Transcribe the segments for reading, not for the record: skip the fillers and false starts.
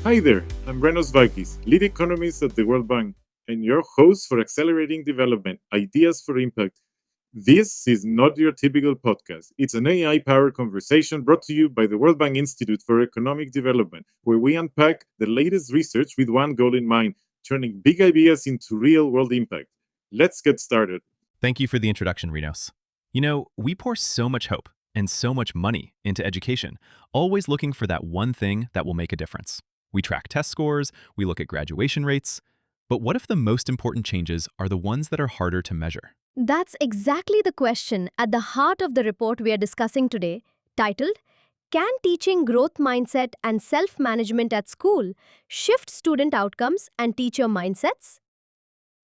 Hi there, I'm Renos Vakis, lead economist at the World Bank, and your host for Accelerating Development Ideas for Impact. This is not your typical podcast. It's an AI powered conversation brought to you by the World Bank Institute for Economic Development, where we unpack the latest research with one goal in mind, turning big ideas into real world impact. Let's get started. Thank you for the introduction, Rinos. You know, we pour so much hope and so much money into education, always looking for that one thing that will make a difference. We track test scores, we look at graduation rates, but what if the most important changes are the ones that are harder to measure? That's exactly the question at the heart of the report we are discussing today, titled Can Teaching Growth Mindset and Self Management at School Shift Student Outcomes and Teacher Mindsets?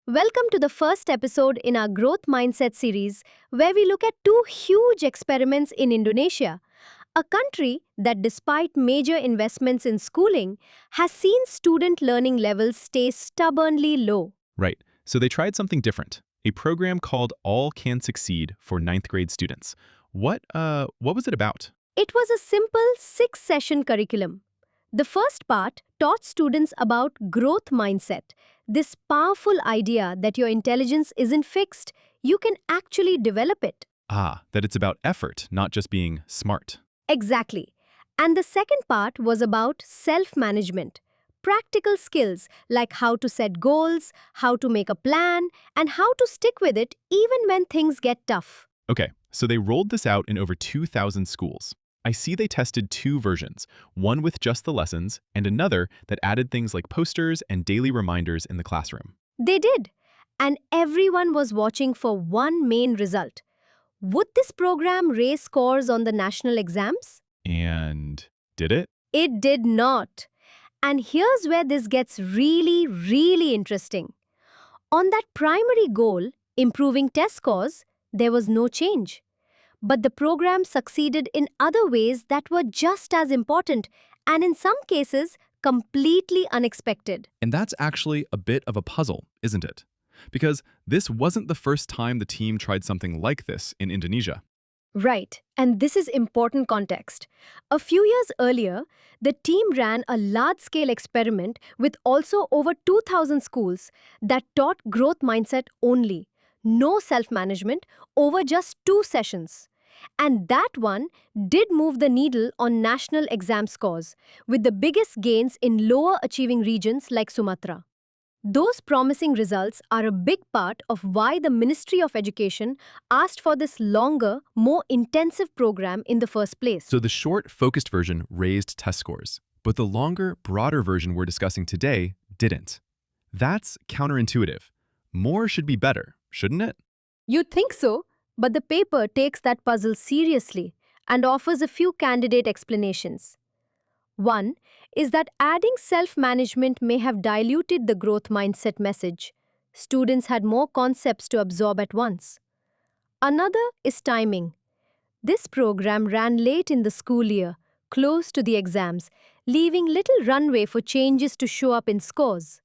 Welcome to the first episode in our Growth Mindset series, where we look at two huge experiments in Indonesia, a country that, despite major investments in schooling, has seen student learning levels stay stubbornly low. Right, so they tried something different, a program called All Can Succeed for ninth grade students. What was it about? It was a simple 6-session curriculum. The first part taught students about growth mindset, this powerful idea that your intelligence isn't fixed, you can actually develop it. That it's about effort, not just being smart. Exactly. And the second part was about self-management, practical skills like how to set goals, how to make a plan, and how to stick with it even when things get tough. Okay, so they rolled this out in over 2,000 schools. I see they tested two versions, one with just the lessons and another that added things like posters and daily reminders in the classroom. They did. And everyone was watching for one main result. Would this program raise scores on the national exams? And did it? It did not. And here's where this gets really, really interesting. On that primary goal, improving test scores, there was no change. But the program succeeded in other ways that were just as important and in some cases completely unexpected. And that's actually a bit of a puzzle, isn't it? Because this wasn't the first time the team tried something like this in Indonesia. Right, and this is important context. A few years earlier, the team ran a large-scale experiment with also over 2,000 schools that taught growth mindset only, no self-management, over just 2 sessions. And that one did move the needle on national exam scores, with the biggest gains in lower achieving regions like Sumatra. Those promising results are a big part of why the Ministry of Education asked for this longer, more intensive program in the first place. So the short, focused version raised test scores, but the longer, broader version we're discussing today didn't. That's counterintuitive. More should be better, shouldn't it? You'd think so, but the paper takes that puzzle seriously and offers a few candidate explanations. One is that adding self-management may have diluted the growth mindset message. Students had more concepts to absorb at once. Another is timing. This program ran late in the school year, close to the exams, leaving little runway for changes to show up in scores.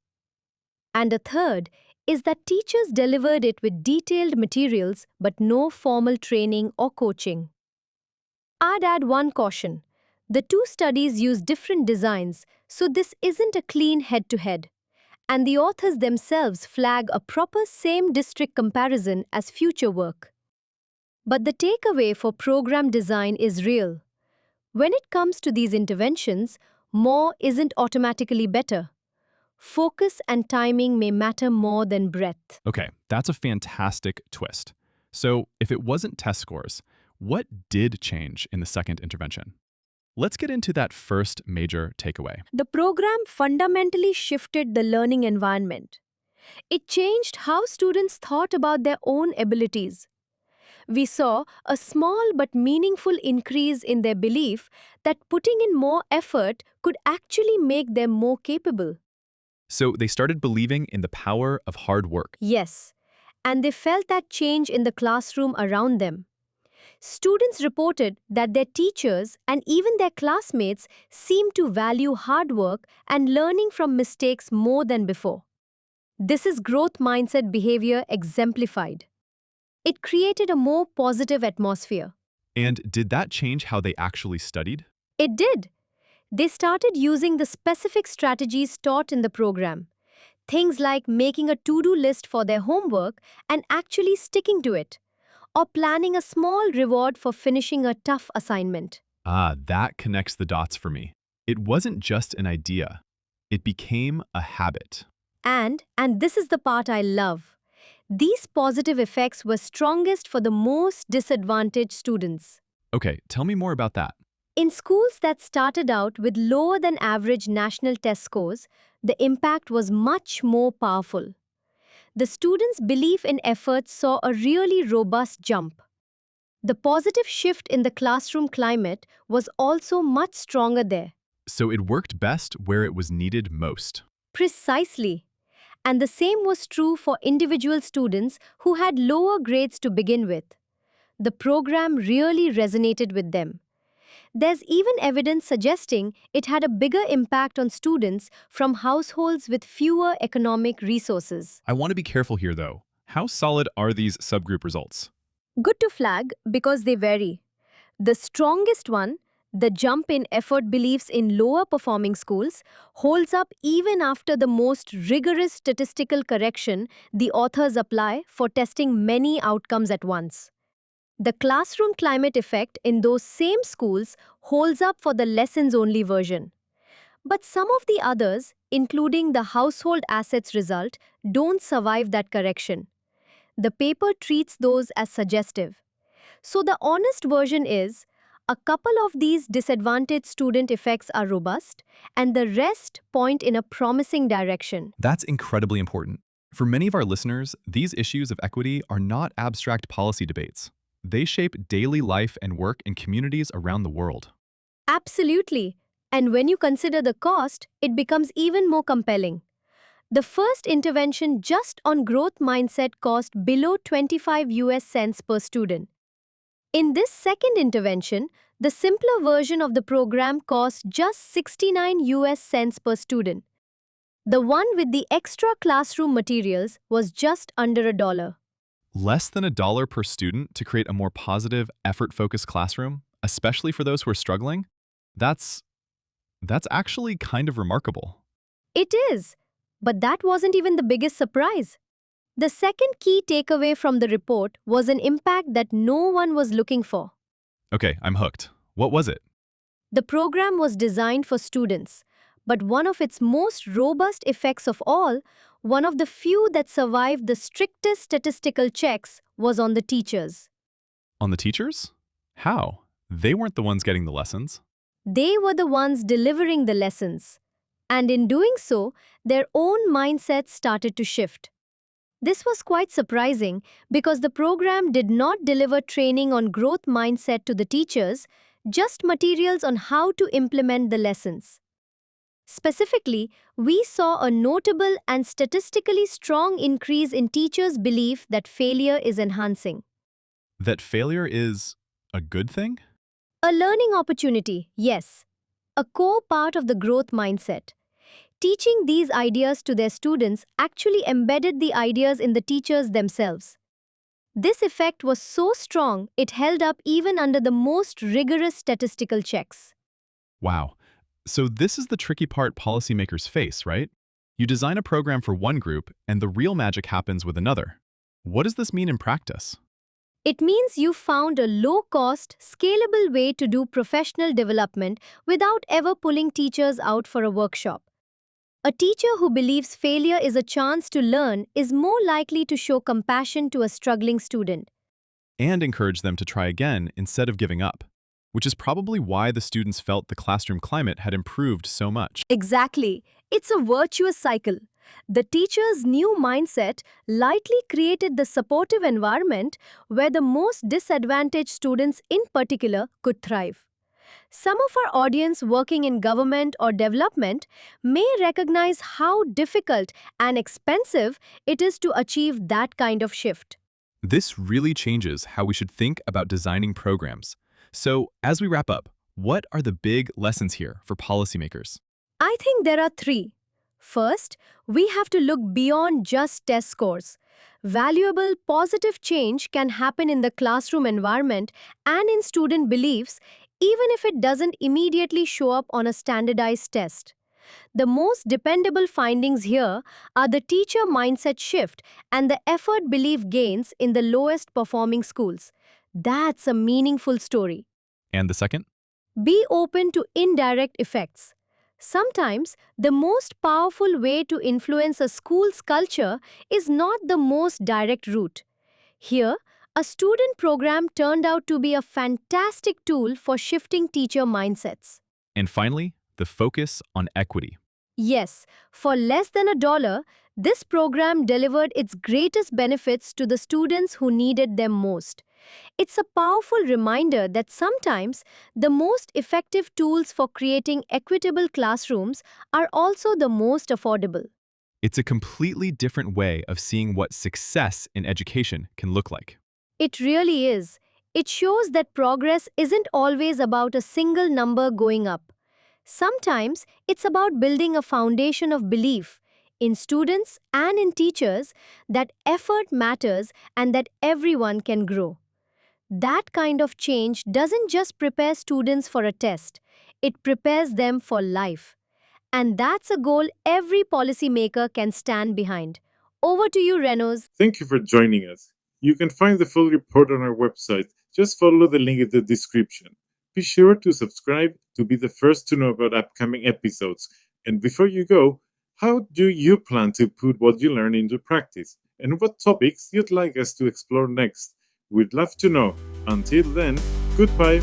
And a third is that teachers delivered it with detailed materials but no formal training or coaching. I'd add one caution. The two studies use different designs, so this isn't a clean head-to-head. And the authors themselves flag a proper same district comparison as future work. But the takeaway for program design is real. When it comes to these interventions, more isn't automatically better. Focus and timing may matter more than breadth. Okay, that's a fantastic twist. So if it wasn't test scores, what did change in the second intervention? Let's get into that first major takeaway. The program fundamentally shifted the learning environment. It changed how students thought about their own abilities. We saw a small but meaningful increase in their belief that putting in more effort could actually make them more capable. So they started believing in the power of hard work. Yes, and they felt that change in the classroom around them. Students reported that their teachers and even their classmates seemed to value hard work and learning from mistakes more than before. This is growth mindset behavior exemplified. It created a more positive atmosphere. And did that change how they actually studied? It did. They started using the specific strategies taught in the program. Things like making a to-do list for their homework and actually sticking to it, or planning a small reward for finishing a tough assignment. Ah, that connects the dots for me. It wasn't just an idea. It became a habit. And this is the part I love. These positive effects were strongest for the most disadvantaged students. Okay, tell me more about that. In schools that started out with lower than average national test scores, the impact was much more powerful. The students' belief in effort saw a really robust jump. The positive shift in the classroom climate was also much stronger there. So it worked best where it was needed most. Precisely. And the same was true for individual students who had lower grades to begin with. The program really resonated with them. There's even evidence suggesting it had a bigger impact on students from households with fewer economic resources. I want to be careful here, though. How solid are these subgroup results? Good to flag because they vary. The strongest one, the jump in effort beliefs in lower performing schools, holds up even after the most rigorous statistical correction the authors apply for testing many outcomes at once. The classroom climate effect in those same schools holds up for the lessons only version. But some of the others, including the household assets result, don't survive that correction. The paper treats those as suggestive. So the honest version is, a couple of these disadvantaged student effects are robust, and the rest point in a promising direction. That's incredibly important. For many of our listeners, these issues of equity are not abstract policy debates. They shape daily life and work in communities around the world. Absolutely. And when you consider the cost, it becomes even more compelling. The first intervention just on growth mindset cost below 25 US cents per student. In this second intervention, the simpler version of the program cost just 69 US cents per student. The one with the extra classroom materials was just under $1. Less than $1 per student to create a more positive, effort-focused classroom, especially for those who are struggling? That's actually kind of remarkable. It is. But that wasn't even the biggest surprise. The second key takeaway from the report was an impact that no one was looking for. Okay, I'm hooked. What was it? The program was designed for students, but one of its most robust effects of all, one of the few that survived the strictest statistical checks, was on the teachers. On the teachers? How? They weren't the ones getting the lessons. They were the ones delivering the lessons. And in doing so, their own mindsets started to shift. This was quite surprising because the program did not deliver training on growth mindset to the teachers, just materials on how to implement the lessons. Specifically, we saw a notable and statistically strong increase in teachers' belief that failure is enhancing. That failure is a good thing? A learning opportunity, yes. A core part of the growth mindset. Teaching these ideas to their students actually embedded the ideas in the teachers themselves. This effect was so strong, it held up even under the most rigorous statistical checks. Wow. So this is the tricky part policymakers face, right? You design a program for one group, and the real magic happens with another. What does this mean in practice? It means you found a low-cost, scalable way to do professional development without ever pulling teachers out for a workshop. A teacher who believes failure is a chance to learn is more likely to show compassion to a struggling student. And encourage them to try again instead of giving up, which is probably why the students felt the classroom climate had improved so much. Exactly. It's a virtuous cycle. The teacher's new mindset lightly created the supportive environment where the most disadvantaged students in particular could thrive. Some of our audience working in government or development may recognize how difficult and expensive it is to achieve that kind of shift. This really changes how we should think about designing programs. So, as we wrap up, what are the big lessons here for policymakers? I think there are three. First, we have to look beyond just test scores. Valuable, positive change can happen in the classroom environment and in student beliefs even if it doesn't immediately show up on a standardized test. The most dependable findings here are the teacher mindset shift and the effort belief gains in the lowest performing schools. That's a meaningful story. And the second? Be open to indirect effects. Sometimes, the most powerful way to influence a school's culture is not the most direct route. Here, a student program turned out to be a fantastic tool for shifting teacher mindsets. And finally, the focus on equity. Yes, for less than $1, this program delivered its greatest benefits to the students who needed them most. It's a powerful reminder that sometimes the most effective tools for creating equitable classrooms are also the most affordable. It's a completely different way of seeing what success in education can look like. It really is. It shows that progress isn't always about a single number going up. Sometimes it's about building a foundation of belief in students and in teachers that effort matters and that everyone can grow. That kind of change doesn't just prepare students for a test, it prepares them for life. And that's a goal every policymaker can stand behind. Over to you, Renos. Thank you for joining us. You can find the full report on our website. Just follow the link in the description. Be sure to subscribe to be the first to know about upcoming episodes. And before you go, how do you plan to put what you learn into practice? And what topics you'd like us to explore next? We'd love to know. Until then, goodbye.